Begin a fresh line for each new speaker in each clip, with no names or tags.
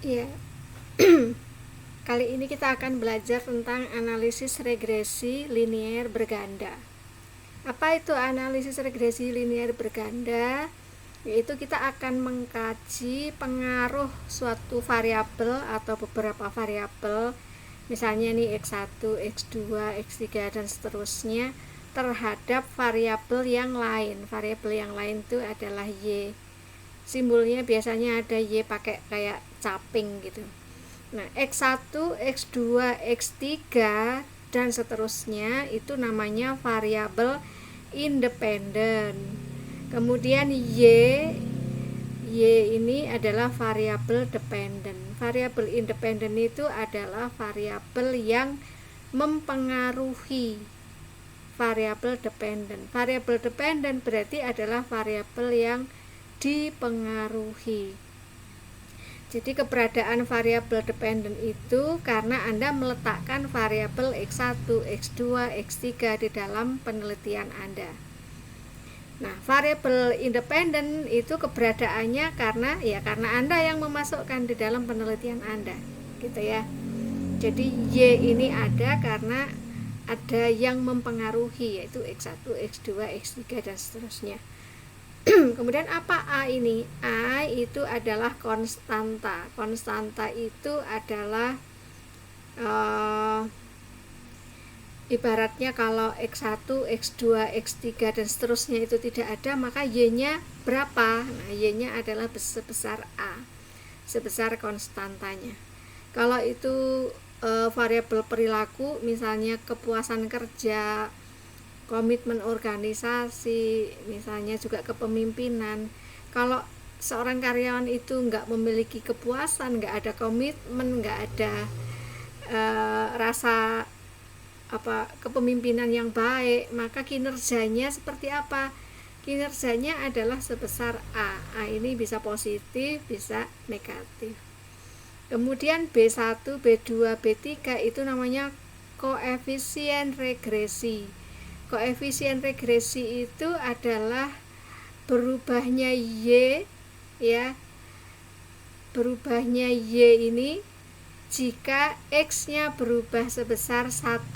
Ya, kali ini kita akan belajar tentang analisis regresi linier berganda. Apa itu analisis regresi linier berganda? Yaitu kita akan mengkaji pengaruh suatu variabel atau beberapa variabel, misalnya nih x1, x2, x3 dan seterusnya, terhadap variabel yang lain. Variabel yang lain itu adalah y. Simbolnya biasanya ada y pakai kayak caping gitu. Nah, x1, x2, x3 dan seterusnya itu namanya variabel independen. Kemudian y ini adalah variabel dependen. Variabel independen itu adalah variabel yang mempengaruhi variabel dependen. Variabel dependen berarti adalah variabel yang dipengaruhi. Jadi keberadaan variabel dependen itu karena Anda meletakkan variabel x1, x2, x3 di dalam penelitian Anda. Nah, variabel independen itu keberadaannya karena Anda yang memasukkan di dalam penelitian Anda, gitu ya. Jadi y ini ada karena ada yang mempengaruhi, yaitu x1, x2, x3 dan seterusnya. Kemudian apa A ini? A itu adalah konstanta. Konstanta itu adalah ibaratnya kalau x1, x2, x3 dan seterusnya itu tidak ada, maka y-nya berapa? Nah, y-nya adalah sebesar A, sebesar konstantanya. Kalau itu variabel perilaku, misalnya kepuasan kerja, komitmen organisasi, misalnya juga kepemimpinan. Kalau seorang karyawan itu nggak memiliki kepuasan, nggak ada komitmen, nggak ada rasa kepemimpinan yang baik, maka kinerjanya seperti apa? Kinerjanya adalah sebesar A. A ini bisa positif, bisa negatif. Kemudian B1, B2, B3 itu namanya koefisien regresi. Koefisien regresi itu adalah berubahnya y, ya, berubahnya y ini jika x-nya berubah sebesar 1.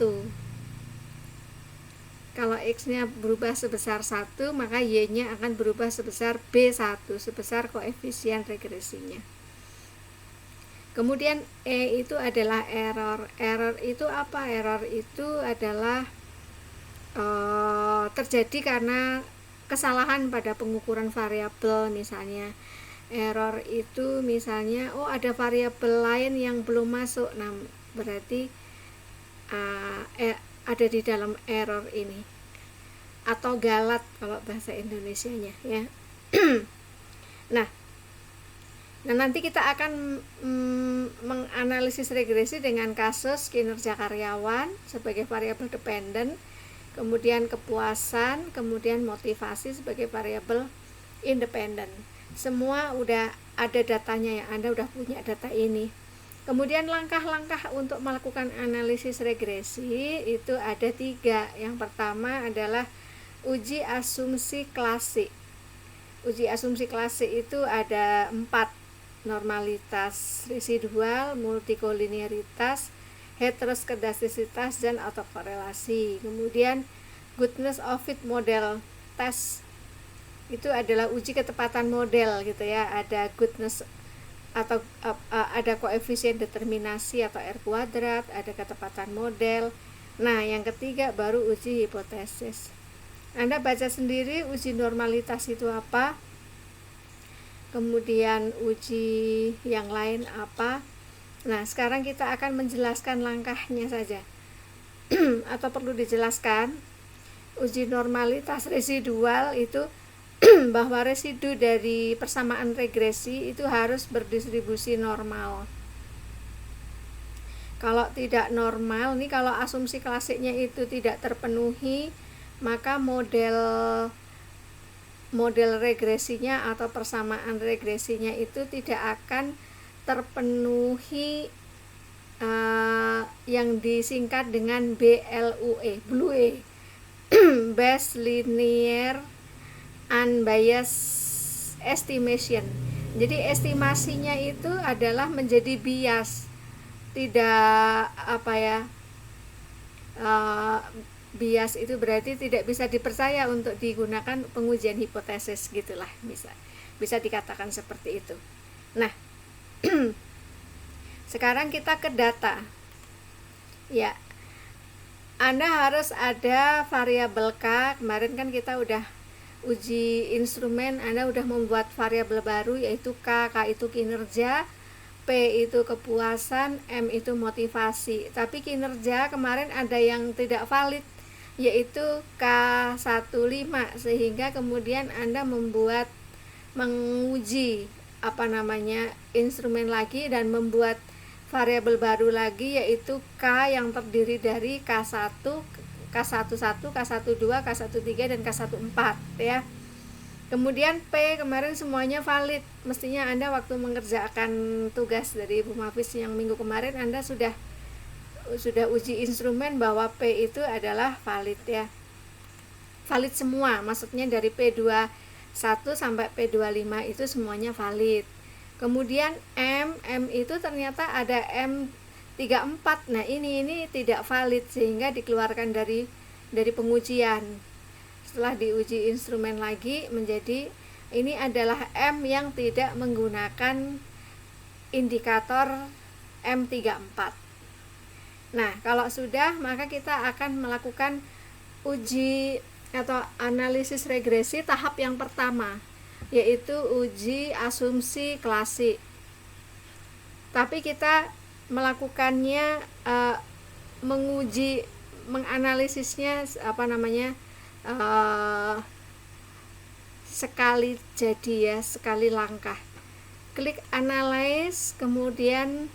Kalau x-nya berubah sebesar 1, maka y-nya akan berubah sebesar B1, sebesar koefisien regresinya. Kemudian E itu adalah error. Error itu apa? Error itu adalah terjadi karena kesalahan pada pengukuran variabel. Misalnya error itu misalnya ada variabel lain yang belum masuk, nah berarti ada di dalam error ini, atau galat kalau bahasa Indonesianya ya. Nah, nanti kita akan menganalisis regresi dengan kasus kinerja karyawan sebagai variabel dependen, kemudian kepuasan, kemudian motivasi sebagai variabel independen. Semua udah ada datanya ya, Anda udah punya data ini. Kemudian langkah-langkah untuk melakukan analisis regresi itu ada 3. Yang pertama adalah uji asumsi klasik. Uji asumsi klasik itu ada 4: normalitas residual, multikolinearitas, heteroskedastisitas, dan autokorelasi. Kemudian goodness of fit model test itu adalah uji ketepatan model gitu ya. Ada goodness atau ada koefisien determinasi atau R kuadrat, ada ketepatan model. Nah, yang ketiga baru uji hipotesis. Anda baca sendiri uji normalitas itu apa, kemudian uji yang lain apa. Nah, sekarang kita akan menjelaskan langkahnya saja. Atau perlu dijelaskan, uji normalitas residual itu bahwa residu dari persamaan regresi itu harus berdistribusi normal. Kalau tidak normal, ini kalau asumsi klasiknya itu tidak terpenuhi, maka model regresinya atau persamaan regresinya itu tidak akan terpenuhi, yang disingkat dengan BLUE, BLUE, Best Linear Unbiased Estimation. Jadi estimasinya itu adalah menjadi bias, tidak apa ya, bias itu berarti tidak bisa dipercaya untuk digunakan pengujian hipotesis gitulah, bisa dikatakan seperti itu. Nah, sekarang kita ke data. Ya, Anda harus ada variabel K. Kemarin kan kita udah uji instrumen, Anda udah membuat variabel baru yaitu K. K itu kinerja, P itu kepuasan, M itu motivasi. Tapi kinerja kemarin ada yang tidak valid, yaitu K15, sehingga kemudian Anda menguji instrumen lagi dan membuat variabel baru lagi, yaitu K yang terdiri dari K1, K11, K12, K13 dan K14 ya. Kemudian P kemarin semuanya valid. Mestinya Anda waktu mengerjakan tugas dari Ibu Mafis yang minggu kemarin Anda sudah uji instrumen bahwa P itu adalah valid ya. Valid semua, maksudnya dari P21 sampai P25 itu semuanya valid. Kemudian M itu ternyata ada M34. Nah, ini tidak valid sehingga dikeluarkan dari pengujian. Setelah diuji instrumen lagi menjadi ini adalah M yang tidak menggunakan indikator M34. Nah, kalau sudah, maka kita akan melakukan uji atau analisis regresi tahap yang pertama, yaitu uji asumsi klasik. Tapi kita melakukannya menganalisisnya sekali jadi ya, sekali langkah. Klik analyze, kemudian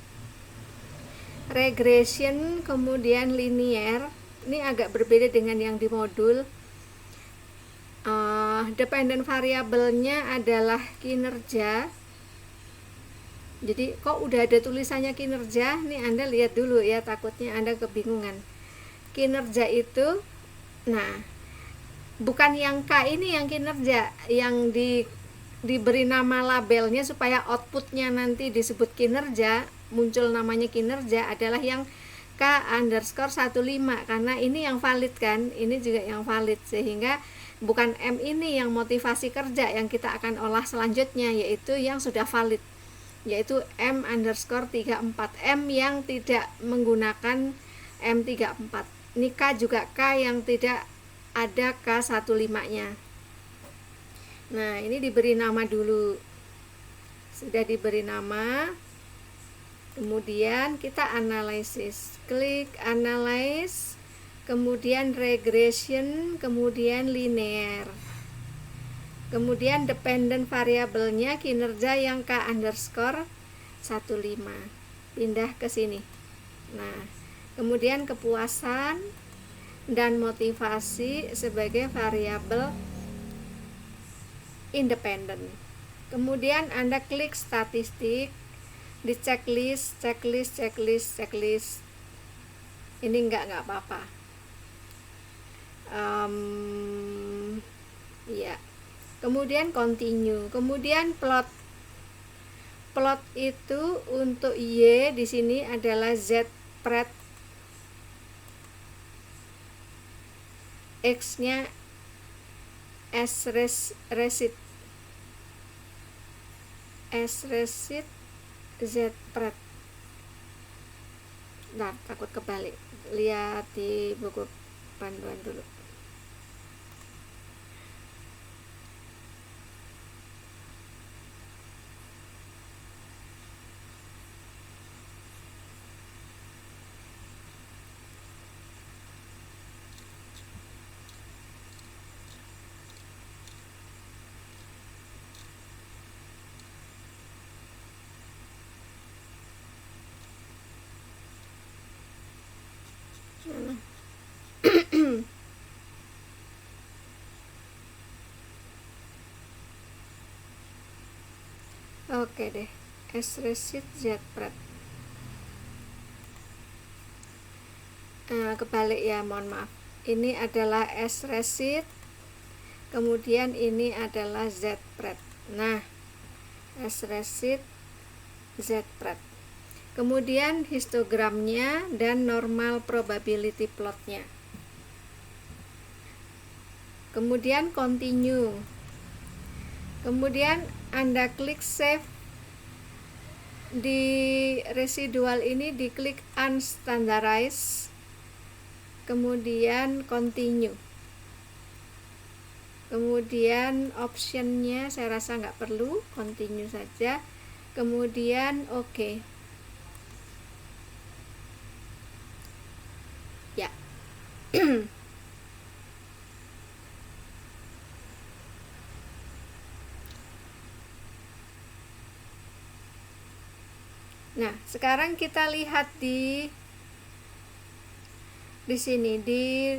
regression, kemudian linear. Ini agak berbeda dengan yang di modul. Dependent variabelnya adalah kinerja. Jadi kok udah ada tulisannya kinerja? Nih Anda lihat dulu ya, takutnya Anda kebingungan. Kinerja itu, nah, bukan yang K ini yang kinerja, yang diberi nama labelnya supaya outputnya nanti disebut kinerja, muncul namanya kinerja, adalah yang K_15, karena ini yang valid kan, ini juga yang valid, sehingga bukan M ini yang motivasi kerja yang kita akan olah selanjutnya, yaitu yang sudah valid, yaitu M_34, M yang tidak menggunakan M34. Ini K juga K yang tidak ada K15 nya. Nah, ini diberi nama dulu. Sudah diberi nama, kemudian kita analisis. Klik analyze, kemudian regression, kemudian linear. Kemudian dependent variabelnya kinerja yang K_15. Pindah ke sini. Nah, kemudian kepuasan dan motivasi sebagai variabel independen. Kemudian Anda klik statistik di checklist. Ini enggak apa-apa. Ya. Kemudian continue. Kemudian plot itu untuk Y di sini adalah Z-pred, X-nya S-resit, Z-pred. Nah, takut kebalik. Lihat di buku panduan dulu. Oke deh, S-resit Z-pred. Kebalik ya, mohon maaf. Ini adalah S-resit, kemudian ini adalah Z-pred. Nah, S resid Z pred. Kemudian histogramnya dan normal probability plotnya. Kemudian continue. Kemudian Anda klik save. Di residual ini diklik unstandardized. Kemudian continue. Kemudian optionnya saya rasa nggak perlu, continue saja. Kemudian oke. Ya. Nah, sekarang kita lihat di sini di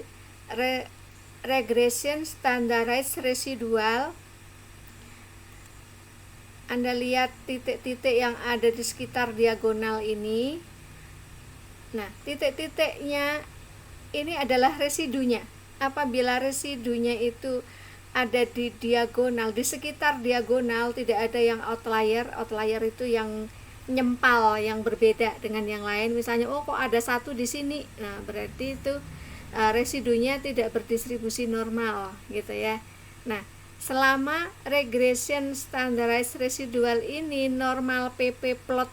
regression standardized residual. Anda lihat titik-titik yang ada di sekitar diagonal ini. Nah, titik-titiknya ini adalah residunya. Apabila residunya itu ada di diagonal, di sekitar diagonal tidak ada yang outlier. Outlier itu yang nyempal, yang berbeda dengan yang lain. Misalnya, oh kok ada satu di sini. Nah, berarti itu residunya tidak berdistribusi normal, gitu ya. Nah, selama regression standardized residual ini normal PP plot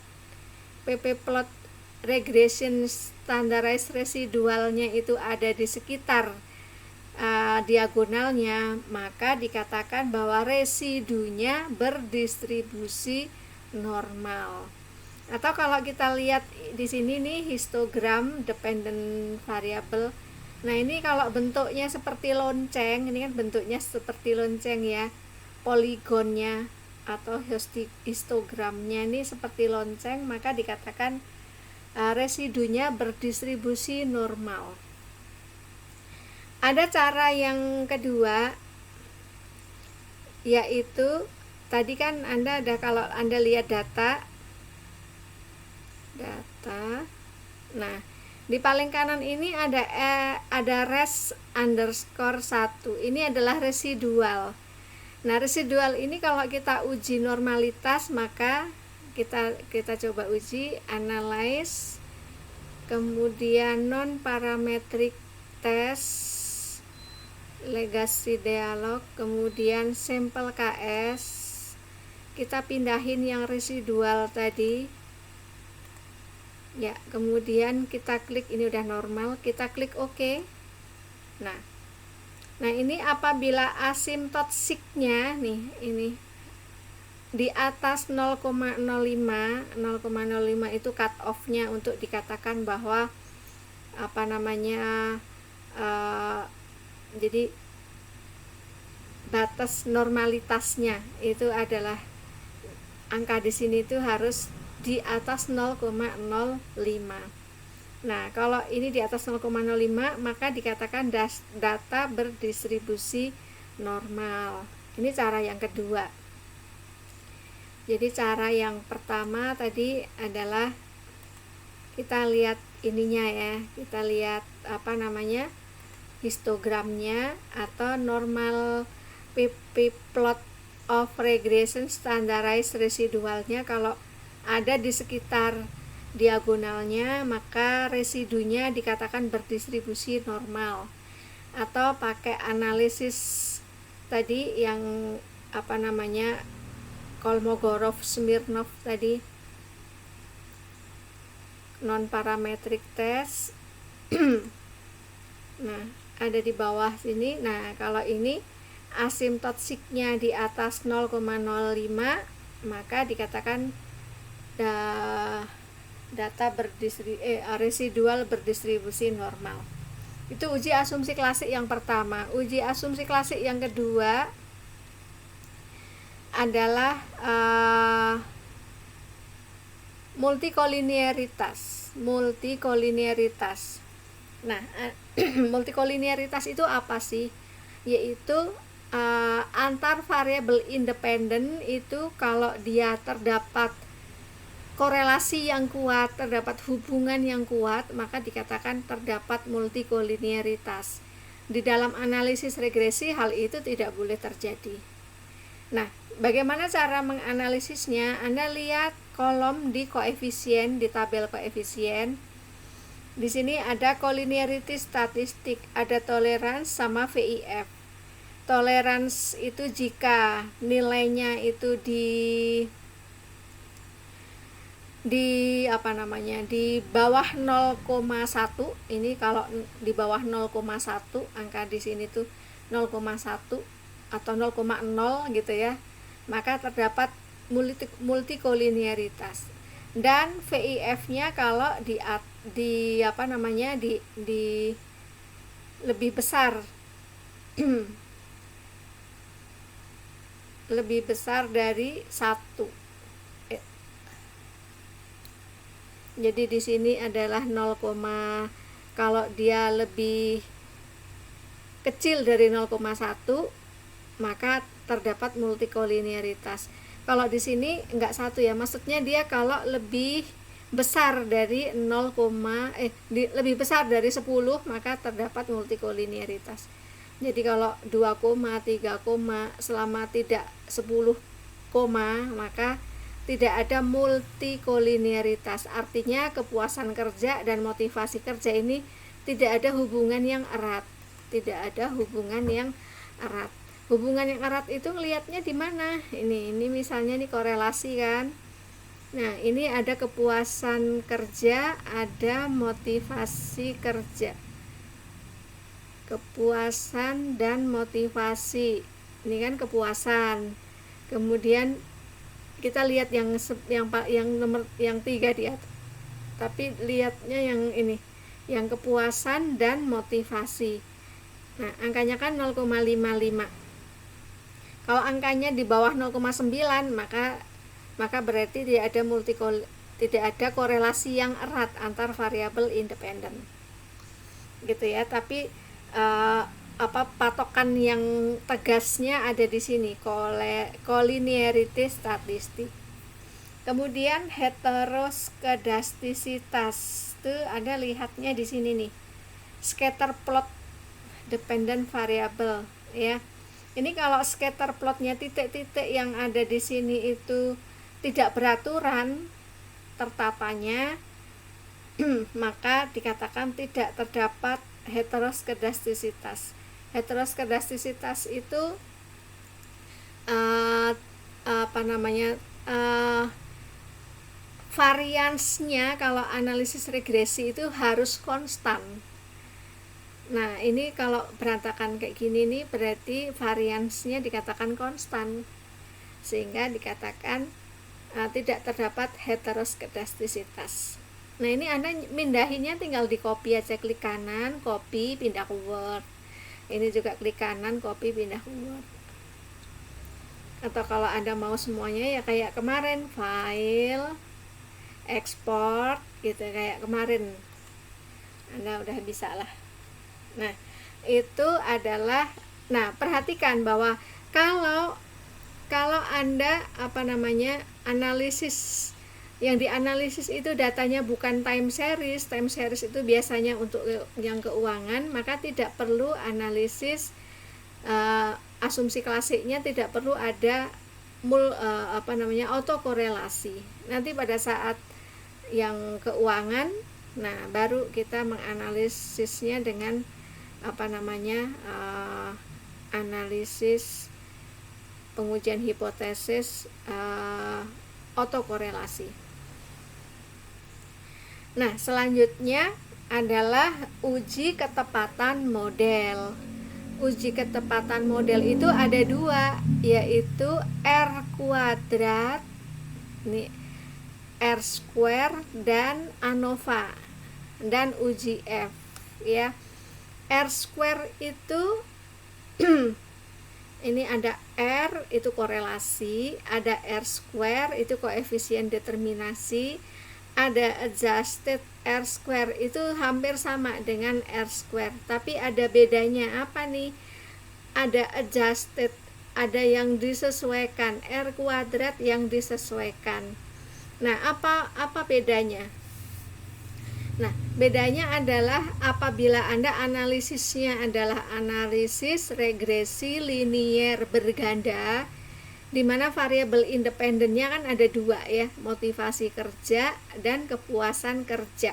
regression standardized residualnya itu ada di sekitar diagonalnya, maka dikatakan bahwa residunya berdistribusi normal. Atau kalau kita lihat di sini nih histogram dependent variable. Nah, ini kalau bentuknya seperti lonceng, ini kan bentuknya seperti lonceng ya. Poligonnya atau histogramnya ini seperti lonceng, maka dikatakan residunya berdistribusi normal. Ada cara yang kedua, yaitu tadi kan kalau Anda lihat data. Nah, di paling kanan ini ada res underscore 1. Ini adalah residual. Nah, residual ini kalau kita uji normalitas, maka kita coba uji analyze, kemudian non parametric test, legacy dialog, kemudian sampel KS. Kita pindahin yang residual tadi. Ya, kemudian kita klik, ini udah normal, kita klik OK. Nah, ini apabila asymptotiknya nih, ini di atas 0,05 itu cut off-nya untuk dikatakan bahwa jadi batas normalitasnya itu adalah angka di sini itu harus di atas 0,05. Nah, kalau ini di atas 0,05 maka dikatakan data berdistribusi normal. Ini cara yang kedua. Jadi cara yang pertama tadi adalah kita lihat ininya ya. Kita lihat histogramnya atau normal PP plot of regression standardized residualnya. Kalau ada di sekitar diagonalnya, maka residunya dikatakan berdistribusi normal. Atau pakai analisis tadi yang Kolmogorov-Smirnov tadi, non parametric test. Nah, ada di bawah sini. Nah, kalau ini asymptotiknya di atas 0,05 maka dikatakan data residual berdistribusi normal. Itu uji asumsi klasik yang pertama. Uji asumsi klasik yang kedua adalah multikolinearitas. Nah, multikolinearitas itu apa sih? Yaitu antar variabel independen itu kalau dia terdapat korelasi yang kuat, terdapat hubungan yang kuat, maka dikatakan terdapat multikolinearitas. Di dalam analisis regresi hal itu tidak boleh terjadi. Nah, bagaimana cara menganalisisnya? Anda lihat kolom di koefisien, di tabel koefisien. Di sini ada collinearity statistik, ada tolerance sama VIF. Tolerance itu jika nilainya itu di bawah 0,1. Ini kalau di bawah 0,1, angka di sini tuh 0,1 atau 0,0 gitu ya, maka terdapat multikolinearitas. Dan VIF-nya kalau di lebih besar lebih besar dari 1. Jadi di sini adalah 0, kalau dia lebih kecil dari 0,1 maka terdapat multikolinearitas. Kalau di sini enggak 1 ya, maksudnya dia kalau lebih besar dari lebih besar dari 10 maka terdapat multikolinearitas. Jadi kalau 2, 3, selama tidak 10, maka tidak ada multikolinearitas. Artinya kepuasan kerja dan motivasi kerja ini tidak ada hubungan yang erat. Tidak ada hubungan yang erat. Hubungan yang erat itu ngelihatnya di mana? Ini misalnya nih korelasi kan. Nah, ini ada kepuasan kerja, ada motivasi kerja. Kepuasan dan motivasi. Ini kan kepuasan. Kemudian kita lihat yang nomor yang 3 di atas. Tapi lihatnya yang ini, yang kepuasan dan motivasi. Nah, angkanya kan 0,55. Kalau angkanya di bawah 0,9 maka berarti tidak ada korelasi yang erat antar variabel independen. Gitu ya, tapi patokan yang tegasnya ada di sini, collinearity statistik. Kemudian heteroskedastisitas itu ada lihatnya di sini nih, scatter plot dependent variable ya. Ini kalau scatter plotnya titik-titik yang ada di sini itu tidak beraturan tertatanya maka dikatakan tidak terdapat heteroskedastisitas. Heteroskedastisitas itu variansnya kalau analisis regresi itu harus konstan. Nah, ini kalau berantakan kayak gini nih berarti variansnya dikatakan konstan, sehingga dikatakan tidak terdapat heteroskedastisitas. Nah, ini Anda mindahinnya tinggal di copy aja, klik kanan, copy, pindah ke Word. Ini juga klik kanan, copy, pindah ke Word. Atau kalau Anda mau semuanya ya kayak kemarin, file, export gitu, kayak kemarin. Anda udah bisa lah. Nah, itu adalah, perhatikan bahwa kalau Anda analisis, yang dianalisis itu datanya bukan time series itu biasanya untuk yang keuangan, maka tidak perlu analisis asumsi klasiknya, tidak perlu ada autokorelasi. Nanti pada saat yang keuangan, baru kita menganalisisnya dengan analisis pengujian hipotesis autokorelasi. Nah, selanjutnya adalah uji ketepatan model. Uji ketepatan model itu ada 2, yaitu R kuadrat, ini R square, dan ANOVA, dan uji F ya. R square itu ini ada R itu korelasi, ada R square itu koefisien determinasi, ada adjusted R square itu hampir sama dengan R square, tapi ada bedanya apa nih? Ada adjusted, ada yang disesuaikan, R kuadrat yang disesuaikan. Nah, apa bedanya? Nah, bedanya adalah apabila Anda analisisnya adalah analisis regresi linier berganda, di mana variabel independennya kan ada dua ya, motivasi kerja dan kepuasan kerja.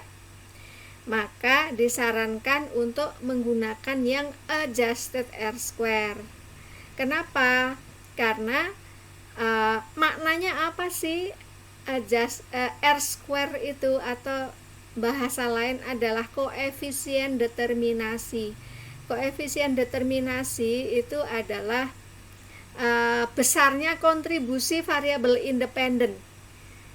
Maka disarankan untuk menggunakan yang adjusted R-square. Kenapa? Karena maknanya apa sih R-square itu, atau bahasa lain adalah koefisien determinasi. Koefisien determinasi itu adalah besarnya kontribusi variabel independen,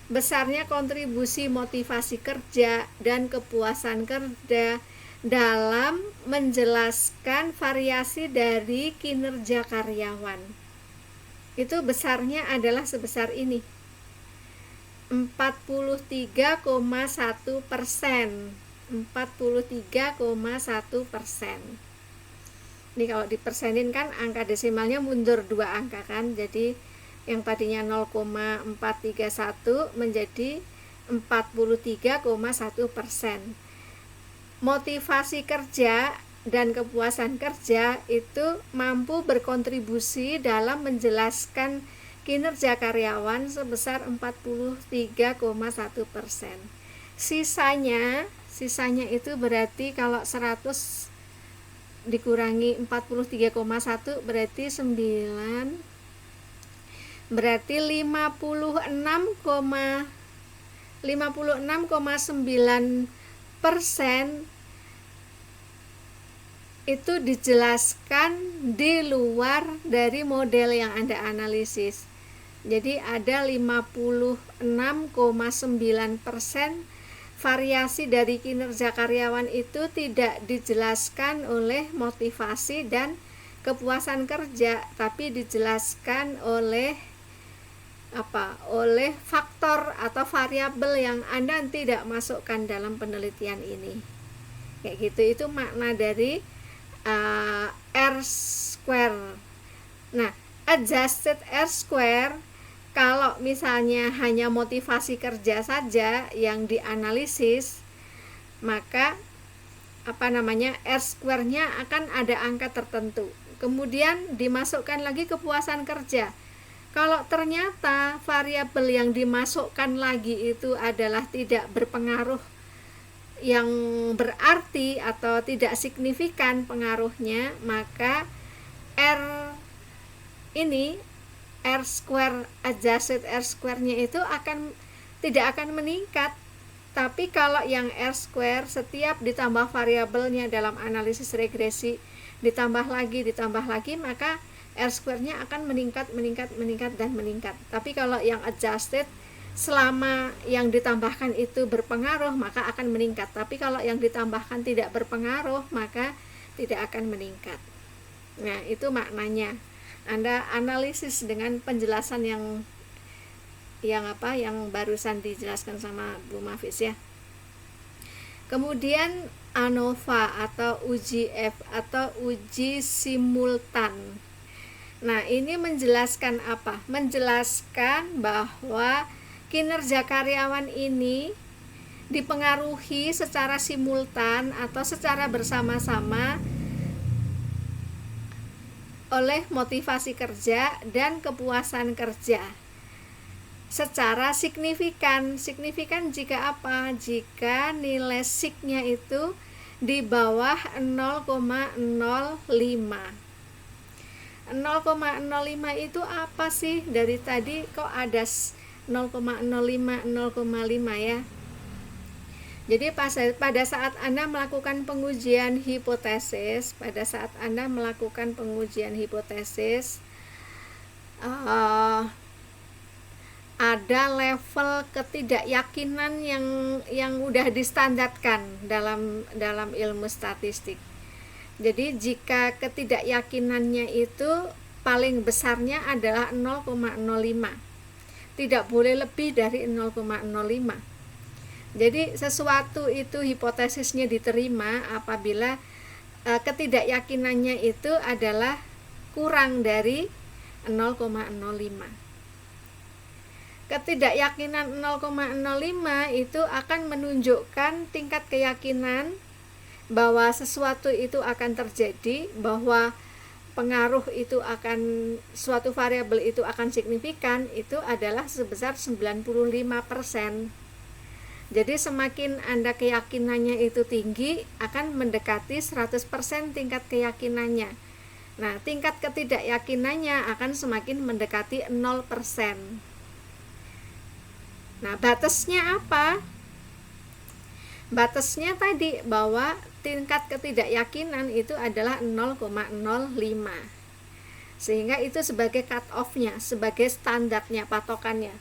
besarnya kontribusi motivasi kerja dan kepuasan kerja dalam menjelaskan variasi dari kinerja karyawan. Itu besarnya adalah sebesar ini, 43,1%. 43,1%. Ini kalau dipersenin kan angka desimalnya mundur 2 angka kan, jadi yang tadinya 0,431 menjadi 43,1%. Motivasi kerja dan kepuasan kerja itu mampu berkontribusi dalam menjelaskan kinerja karyawan sebesar 43,1%. Sisanya itu berarti kalau 100 dikurangi 43,1 berarti 9, berarti 56,9% itu dijelaskan di luar dari model yang Anda analisis. Jadi ada 56,9% variasi dari kinerja karyawan itu tidak dijelaskan oleh motivasi dan kepuasan kerja, tapi dijelaskan oleh oleh faktor atau variabel yang Anda tidak masukkan dalam penelitian ini. Kayak gitu, itu makna dari R-square. Nah, adjusted R-square, kalau misalnya hanya motivasi kerja saja yang dianalisis, maka R-square-nya akan ada angka tertentu. Kemudian dimasukkan lagi kepuasan kerja. Kalau ternyata variabel yang dimasukkan lagi itu adalah tidak berpengaruh yang berarti atau tidak signifikan pengaruhnya, maka R-square, adjusted R-square-nya itu tidak akan meningkat. Tapi kalau yang R-square setiap ditambah variabelnya dalam analisis regresi ditambah lagi, maka R-square-nya akan meningkat. Tapi kalau yang adjusted, selama yang ditambahkan itu berpengaruh, maka akan meningkat. Tapi kalau yang ditambahkan tidak berpengaruh, maka tidak akan meningkat. Nah, itu maknanya. Anda analisis dengan penjelasan yang barusan dijelaskan sama Bu Mafis ya. Kemudian ANOVA atau uji atau uji simultan. Nah, ini menjelaskan apa? Menjelaskan bahwa kinerja karyawan ini dipengaruhi secara simultan atau secara bersama-sama oleh motivasi kerja dan kepuasan kerja secara signifikan. Signifikan jika apa? Jika nilai sig-nya itu di bawah 0,05. 0,05 itu apa sih? Dari tadi kok ada 0,05 ya. Jadi pada saat Anda melakukan pengujian hipotesis, ada level ketidakyakinan yang udah distandarkan dalam ilmu statistik. Jadi jika ketidakyakinannya itu paling besarnya adalah 0,05. Tidak boleh lebih dari 0,05. Jadi sesuatu itu hipotesisnya diterima apabila ketidakyakinannya itu adalah kurang dari 0,05. Ketidakyakinan 0,05 itu akan menunjukkan tingkat keyakinan bahwa sesuatu itu akan terjadi, bahwa pengaruh itu akan suatu variabel itu akan signifikan itu adalah sebesar 95%. Jadi semakin Anda keyakinannya itu tinggi, akan mendekati 100% tingkat keyakinannya. Nah, tingkat ketidakyakinannya akan semakin mendekati 0%. Nah, batasnya apa? Batasnya tadi bahwa tingkat ketidakyakinan itu adalah 0,05. Sehingga itu sebagai cut off-nya, sebagai standarnya, patokannya.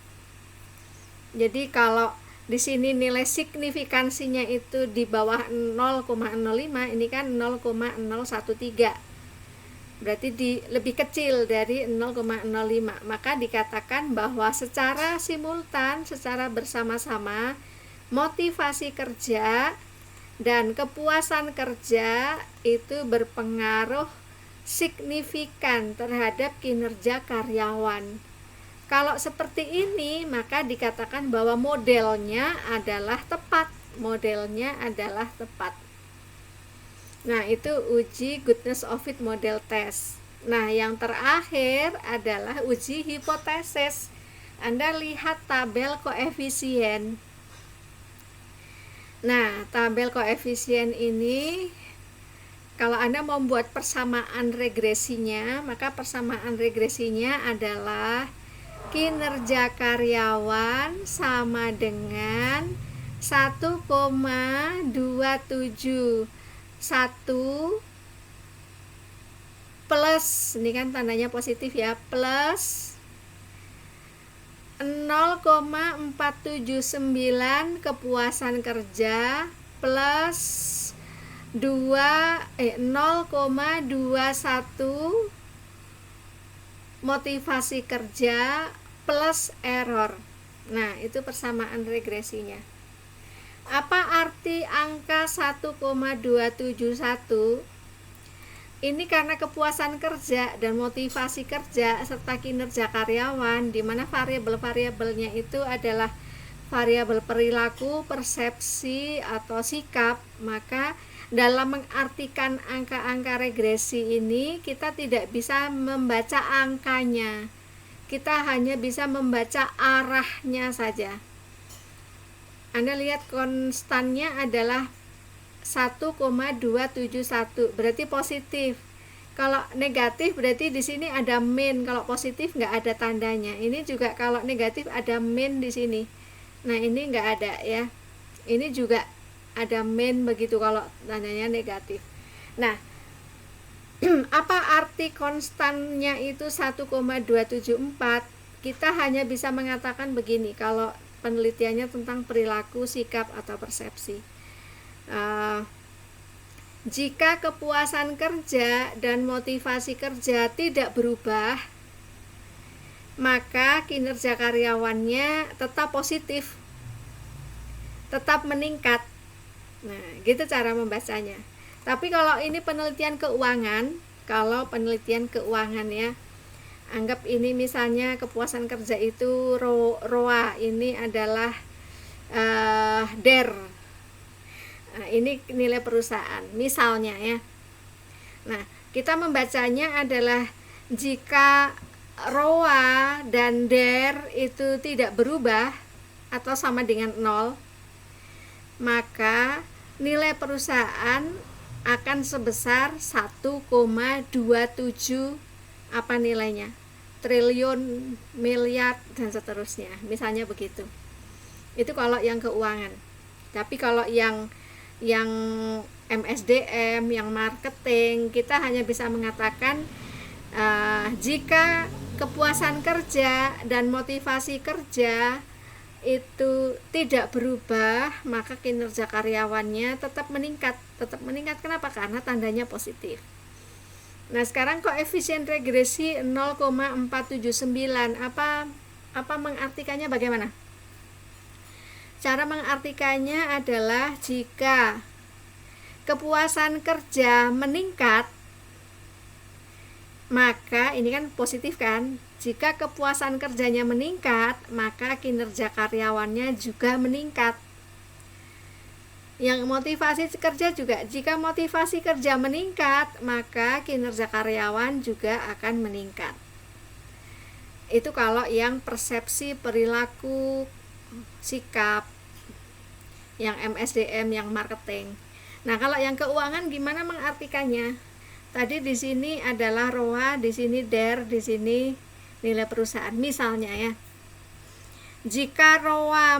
Jadi kalau di sini nilai signifikansinya itu di bawah 0,05, ini kan 0,013. Berarti lebih kecil dari 0,05. Maka dikatakan bahwa secara simultan, secara bersama-sama, motivasi kerja dan kepuasan kerja itu berpengaruh signifikan terhadap kinerja karyawan. Kalau seperti ini, maka dikatakan bahwa modelnya adalah tepat. Modelnya adalah tepat. Nah, itu uji goodness of fit model test. Nah, yang terakhir adalah uji hipotesis. Anda lihat tabel koefisien. Nah, tabel koefisien ini, kalau Anda membuat persamaan regresinya, maka persamaan regresinya adalah kinerja karyawan sama dengan 1,271 plus, ini kan tandanya positif ya, plus 0,479 kepuasan kerja plus 0,21 motivasi kerja plus error. Nah, itu persamaan regresinya. Apa arti angka 1,271? Ini karena kepuasan kerja dan motivasi kerja serta kinerja karyawan, di mana variabel-variabelnya itu adalah variabel perilaku, persepsi, atau sikap. Maka dalam mengartikan angka-angka regresi ini, kita tidak bisa membaca angkanya. Kita hanya bisa membaca arahnya saja. Anda lihat konstannya adalah 1,271, berarti positif. Kalau negatif berarti di sini ada min, kalau positif nggak ada tandanya. Ini juga kalau negatif ada min di sini. Nah, ini nggak ada ya. Ini juga ada min begitu kalau tandanya negatif. Nah, apa arti konstannya itu 1,274? Kita hanya bisa mengatakan begini kalau penelitiannya tentang perilaku, sikap, atau persepsi. Jika kepuasan kerja dan motivasi kerja tidak berubah, maka kinerja karyawannya tetap positif, tetap meningkat. Nah, gitu cara membacanya. Tapi kalau ini penelitian keuangan, ya, anggap ini misalnya kepuasan kerja itu ROA, ini adalah DER. Nah, ini nilai perusahaan misalnya ya. Nah, kita membacanya adalah jika ROA dan DER itu tidak berubah atau sama dengan 0, maka nilai perusahaan akan sebesar 1,27 apa nilainya? Triliun, miliar, dan seterusnya. Misalnya begitu. Itu kalau yang keuangan. Tapi kalau yang MSDM, yang marketing, kita hanya bisa mengatakan jika kepuasan kerja dan motivasi kerja itu tidak berubah, maka kinerja karyawannya tetap meningkat. Kenapa? Karena tandanya positif. Nah, sekarang koefisien regresi 0,479, apa mengartikannya bagaimana? Cara mengartikannya adalah jika kepuasan kerja meningkat, maka ini kan positif kan? Jika kepuasan kerjanya meningkat, maka kinerja karyawannya juga meningkat. Yang motivasi kerja juga, jika motivasi kerja meningkat, maka kinerja karyawan juga akan meningkat. Itu kalau yang persepsi, perilaku, sikap, yang MSDM, yang marketing. Nah, kalau yang keuangan gimana mengartikannya? Tadi di sini adalah ROA, di sini DER, di sini nilai perusahaan. Misalnya ya, jika ROA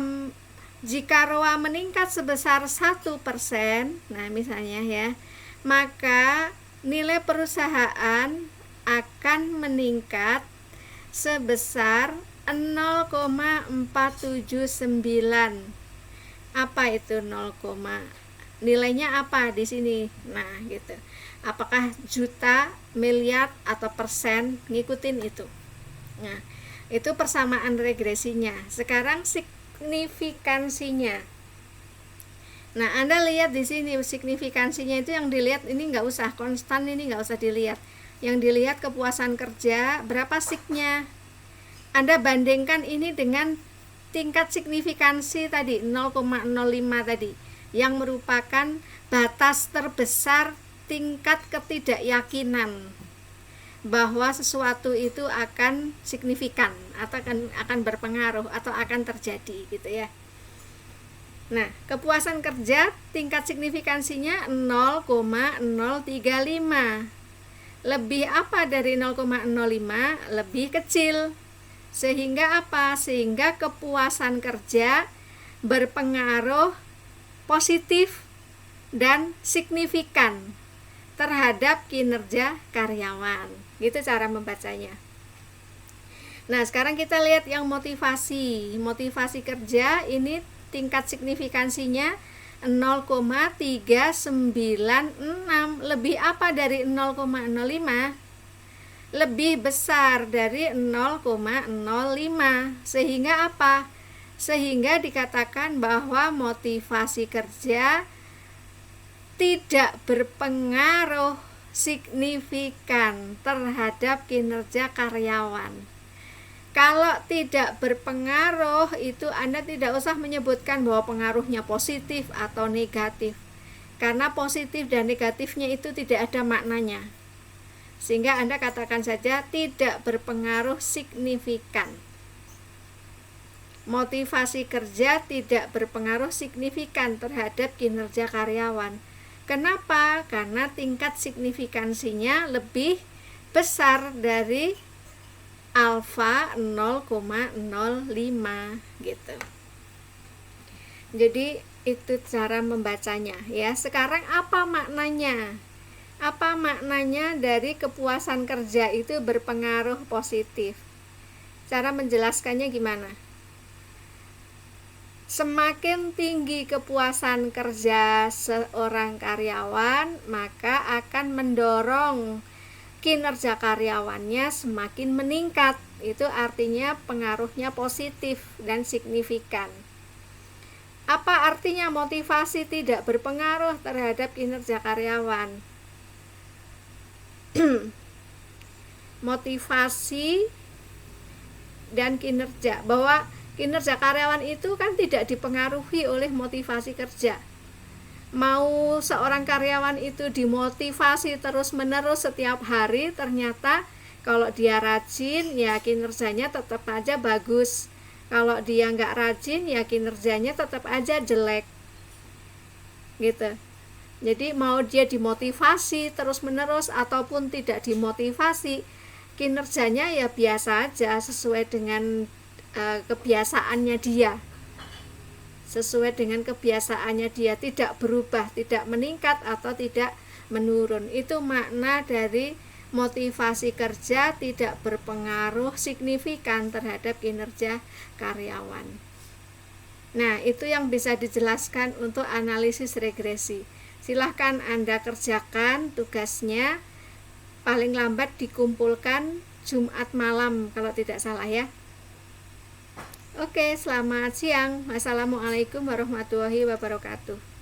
meningkat sebesar 1%, nah misalnya ya, maka nilai perusahaan akan meningkat sebesar 0,479. Apa itu 0, nilainya apa di sini? Nah, gitu. Apakah juta, miliar, atau persen? Ngikutin itu. Nah, itu persamaan regresinya. Sekarang signifikansinya. Nah, Anda lihat di sini signifikansinya itu yang dilihat ini nggak usah konstan, ini nggak usah dilihat. Yang dilihat kepuasan kerja, berapa signya. Anda bandingkan ini dengan tingkat signifikansi tadi 0,05 tadi, yang merupakan batas terbesar tingkat ketidakyakinan bahwa sesuatu itu akan signifikan atau akan berpengaruh atau akan terjadi gitu ya. Nah, kepuasan kerja tingkat signifikansinya 0,035. Lebih apa dari 0,05? Lebih kecil. Sehingga apa? Sehingga kepuasan kerja berpengaruh positif dan signifikan terhadap kinerja karyawan. Gitu cara membacanya. Nah, sekarang kita lihat yang motivasi. Motivasi kerja ini tingkat signifikansinya 0,396. Lebih apa dari 0,05? Lebih besar dari 0,05. Sehingga apa? Sehingga dikatakan bahwa motivasi kerja tidak berpengaruh signifikan terhadap kinerja karyawan. Kalau tidak berpengaruh, itu Anda tidak usah menyebutkan bahwa pengaruhnya positif atau negatif, karena positif dan negatifnya itu tidak ada maknanya. Sehingga Anda katakan saja tidak berpengaruh signifikan. Motivasi kerja tidak berpengaruh signifikan terhadap kinerja karyawan. Kenapa? Karena tingkat signifikansinya lebih besar dari alfa 0,05 gitu. Jadi itu cara membacanya ya. Sekarang apa maknanya? Apa maknanya dari kepuasan kerja itu berpengaruh positif? Cara menjelaskannya gimana? Semakin tinggi kepuasan kerja seorang karyawan, maka akan mendorong kinerja karyawannya semakin meningkat. Itu artinya pengaruhnya positif dan signifikan. Apa artinya motivasi tidak berpengaruh terhadap kinerja karyawan? Motivasi dan kinerja, bahwa kinerja karyawan itu kan tidak dipengaruhi oleh motivasi kerja. Mau seorang karyawan itu dimotivasi terus-menerus setiap hari, ternyata kalau dia rajin ya kinerjanya tetap aja bagus. Kalau dia nggak rajin ya kinerjanya tetap aja jelek gitu. Jadi mau dia dimotivasi terus-menerus ataupun tidak dimotivasi, kinerjanya ya biasa aja sesuai dengan kebiasaannya dia. Sesuai dengan kebiasaannya dia, tidak berubah, tidak meningkat atau tidak menurun. Itu makna dari motivasi kerja tidak berpengaruh signifikan terhadap kinerja karyawan. Nah, itu yang bisa dijelaskan untuk analisis regresi. Silahkan Anda kerjakan tugasnya, paling lambat dikumpulkan Jumat malam kalau tidak salah ya. Oke, selamat siang. Wassalamualaikum warahmatullahi wabarakatuh.